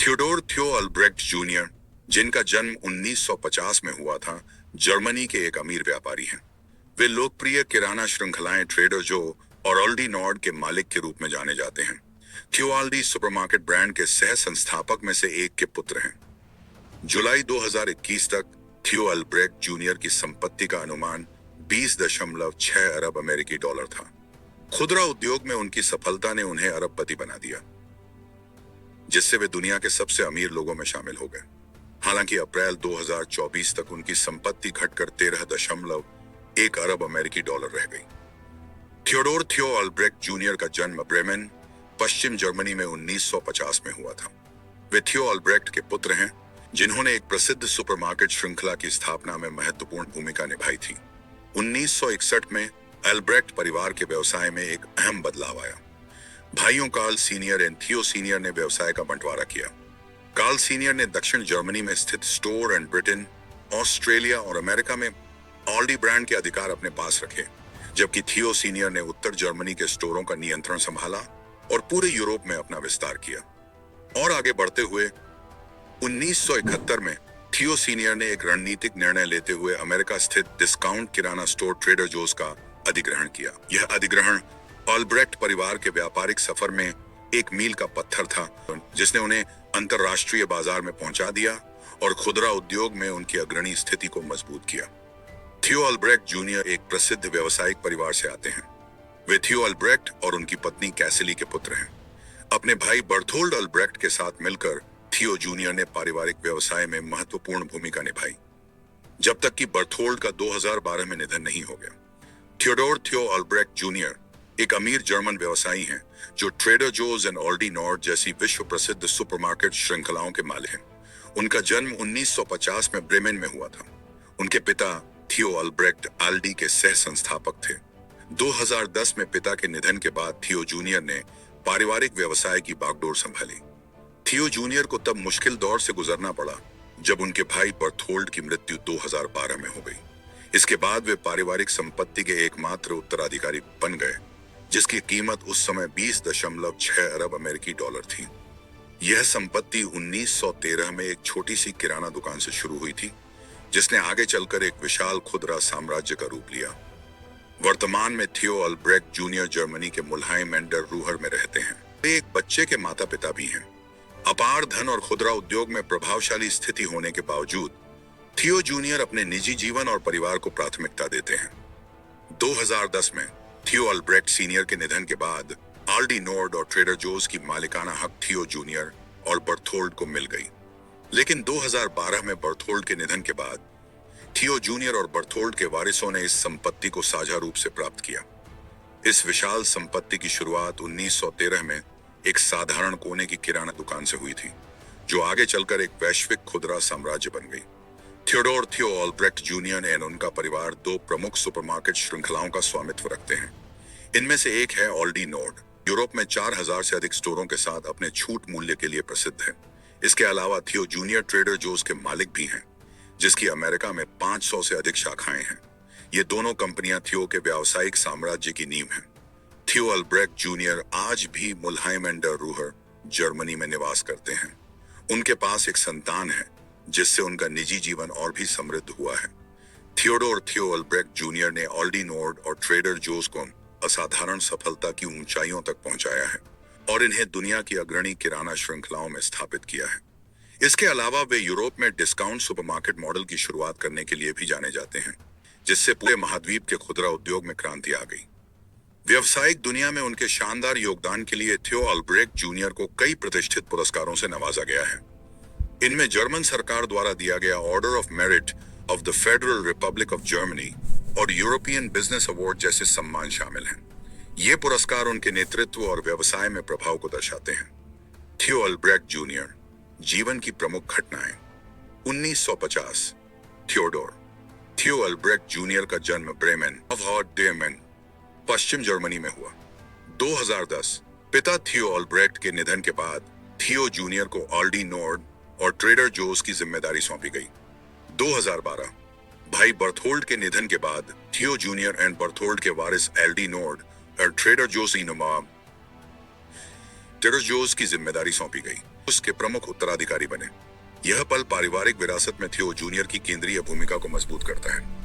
Theodore थियो Albrecht junior, जिनका जन्म 1950 में हुआ था, जर्मनी के एक अमीर व्यापारी हैं। वे लोकप्रिय किराना श्रृंखलाएं ट्रेडर जो और ऑल्डी नॉर्ड के मालिक के रूप में जाने जाते हैं। थियो ऑल्डी सुपरमार्केट ब्रांड के सह संस्थापक में से एक के पुत्र हैं। जुलाई 2021 तक थियो अल्ब्रेक्ट जूनियर की संपत्ति का अनुमान 20.6 अरब अमेरिकी डॉलर था। खुदरा उद्योग में उनकी सफलता ने उन्हें अरबपति बना दिया, जिससे वे दुनिया के सबसे अमीर लोगों में शामिल हो गए। हालांकि अप्रैल 2024 तक उनकी संपत्ति घटकर 13.1 अरब अमेरिकी डॉलर रह गई। थियोडोर थियो अल्ब्रेक्ट जूनियर का जन्म ब्रेमेन, पश्चिम जर्मनी में 1950 में हुआ था। वे थियो अल्ब्रेक्ट के पुत्र हैं, जिन्होंने एक प्रसिद्ध सुपरमार्केट श्रृंखला की स्थापना में महत्वपूर्ण भूमिका निभाई थी। 1961 में अल्ब्रेक्ट परिवार के व्यवसाय में एक अहम बदलाव आया। भाइयों कार्ल सीनियर एंड थियो सीनियर ने व्यवसाय का बंटवारा किया। कार्ल सीनियर ने दक्षिण जर्मनी में स्थित स्टोर एंड ब्रिटेन, ऑस्ट्रेलिया और अमेरिका में ऑल्डी ब्रांड के अधिकार अपने पास रखे, जबकि थियो सीनियर ने उत्तर जर्मनी के स्टोरों का नियंत्रण संभाला और पूरे यूरोप में अपना विस्तार किया। और आगे बढ़ते हुए 1971 में थियो सीनियर ने एक रणनीतिक निर्णय लेते हुए अमेरिका स्थित डिस्काउंट किराना स्टोर ट्रेडर जोस का अधिग्रहण किया। यह अधिग्रहण अल्ब्रेक्ट परिवार के व्यापारिक सफर में एक मील का पत्थर था, जिसने उन्हें अंतरराष्ट्रीय बाजार में पहुंचा दिया और खुदरा उद्योग में उनकी अग्रणी स्थिति को मजबूत किया। थियो अल्ब्रेक्ट जूनियर एक प्रसिद्ध व्यावसायिक परिवार से आते हैं। वे थियो अल्ब्रेक्ट और उनकी पत्नी कैसिली के पुत्र हैं। अपने भाई बर्थोल्ड अल्ब्रेक्ट के साथ मिलकर थियो जूनियर ने पारिवारिक व्यवसाय में महत्वपूर्ण भूमिका निभाई, जब तक कि बर्थोल्ड का 2012 में निधन नहीं हो गया। थियोडोर थियो अल्ब्रेक्ट जूनियर एक अमीर जर्मन व्यवसायी हैं, जो Trader Joe's and Aldi Nord जैसी विश्व प्रसिद्ध सुपरमार्केट श्रृंखलाओं के मालिक हैं। उनका जन्म 1950 में ब्रेमेन में हुआ था। उनके पिता थियो अल्ब्रेक्ट आल्डी के सह संस्थापक थे। 2010 में पिता के निधन के बाद थियो जूनियर ने पारिवारिक व्यवसाय की बागडोर संभाली। थियो जूनियर को तब मुश्किल दौर से गुजरना पड़ा जब उनके भाई बर्थोल्ड की मृत्यु 2012 में हो गई। इसके बाद वे पारिवारिक संपत्ति के एकमात्र उत्तराधिकारी बन गए, जिसकी कीमत उस समय 20.6 अरब अमेरिकी डॉलर थी। यह संपत्ति 1913 में एक छोटी सी किराना दुकान से शुरू हुई थी, जिसने आगे चलकर एक विशाल खुदरा साम्राज्य का रूप लिया। वर्तमान में थियो अल्ब्रेक्ट जूनियर जर्मनी के मुल्हाइम एंड डर रूहर में रहते हैं। वे एक बच्चे के माता पिता भी हैं। अपार धन और खुदरा उद्योग में प्रभावशाली स्थिति होने के बावजूद थियो जूनियर अपने निजी जीवन और परिवार को प्राथमिकता देते हैं। 2010 में थियो अल्ब्रेक्ट सीनियर के निधन के बाद ऑल्डी नॉर्ड और ट्रेडर जोस की मालिकाना हक थियो जूनियर और बर्थोल्ड को मिल गई। लेकिन 2012 में बर्थोल्ड के निधन के बाद थियो जूनियर और बर्थोल्ड के वारिसों ने इस संपत्ति को साझा रूप से प्राप्त किया। इस विशाल संपत्ति की शुरुआत 1913 में एक साधारण कोने की किराना दुकान से हुई थी, जो आगे चलकर एक वैश्विक खुदरा साम्राज्य बन गई। थियोडोर थियो अल्ब्रेक्ट जूनियर एंड उनका परिवार दो प्रमुख सुपरमार्केट श्रृंखलाओं का स्वामित्व रखते हैं। इनमें से एक है ऑल्डी नॉर्ड, यूरोप में 4000 से अधिक स्टोरों के साथ अपने छूट मूल्य के लिए प्रसिद्ध है। इसके अलावा थियो जूनियर ट्रेडर जोस के मालिक भी हैं, जिसकी अमेरिका में 500 से अधिक शाखाएं हैं। ये दोनों कंपनियां थियो के व्यावसायिक साम्राज्य की नींव हैं। थियो अल्ब्रेक्ट जूनियर आज भी मुल्हाइम एंड डर रूहर, जर्मनी में निवास करते हैं। उनके पास एक संतान है, जिससे उनका निजी जीवन और भी समृद्ध हुआ है। थियोडोर थियो अल्ब्रेक्ट जूनियर ने ऑल्डी नॉर्ड और ट्रेडर जोस को असाधारण सफलता की ऊंचाइयों तक पहुंचाया है और इन्हें दुनिया की अग्रणी किराना श्रृंखलाओं में स्थापित किया है। इसके अलावा वे यूरोप में डिस्काउंट सुपरमार्केट मॉडल की शुरुआत करने के लिए भी जाने जाते हैं, जिससे पूरे महाद्वीप के खुदरा उद्योग में क्रांति आ गई। व्यावसायिक दुनिया में उनके शानदार योगदान के लिए थियो अल्ब्रेक्ट जूनियर को कई प्रतिष्ठित पुरस्कारों से नवाजा गया है। इनमें जर्मन सरकार द्वारा दिया गया order of merit of the federal Republic of Germany और यूरोपियन बिजनेस अवार्ड जैसे सम्मान शामिल हैं। ये पुरस्कार उनके नेतृत्व और व्यवसाय में प्रभाव को दर्शाते हैं। थियो अल्ब्रेक्ट जूनियर जीवन की प्रमुख घटनाएं। 1950 थियोडोर थियो अल्ब्रेक्ट जूनियर का जन्म ब्रेमेन डेमेन, पश्चिम जर्मनी में हुआ। 2010 पिता थियो अल्ब्रेक्ट के निधन के बाद थियो जूनियर को ऑल्डी नॉर्ड और ट्रेडर जोस की जिम्मेदारी सौंपी गई। 2012 भाई बर्थोल्ड के निधन के बाद थियो जूनियर एंड बर्थोल्ड के वारिस एल्डी नॉर्ड और ट्रेडर जोस की जिम्मेदारी सौंपी गई। उसके प्रमुख उत्तराधिकारी बने। यह पल पारिवारिक विरासत में थियो जूनियर की केंद्रीय भूमिका को मजबूत करता है।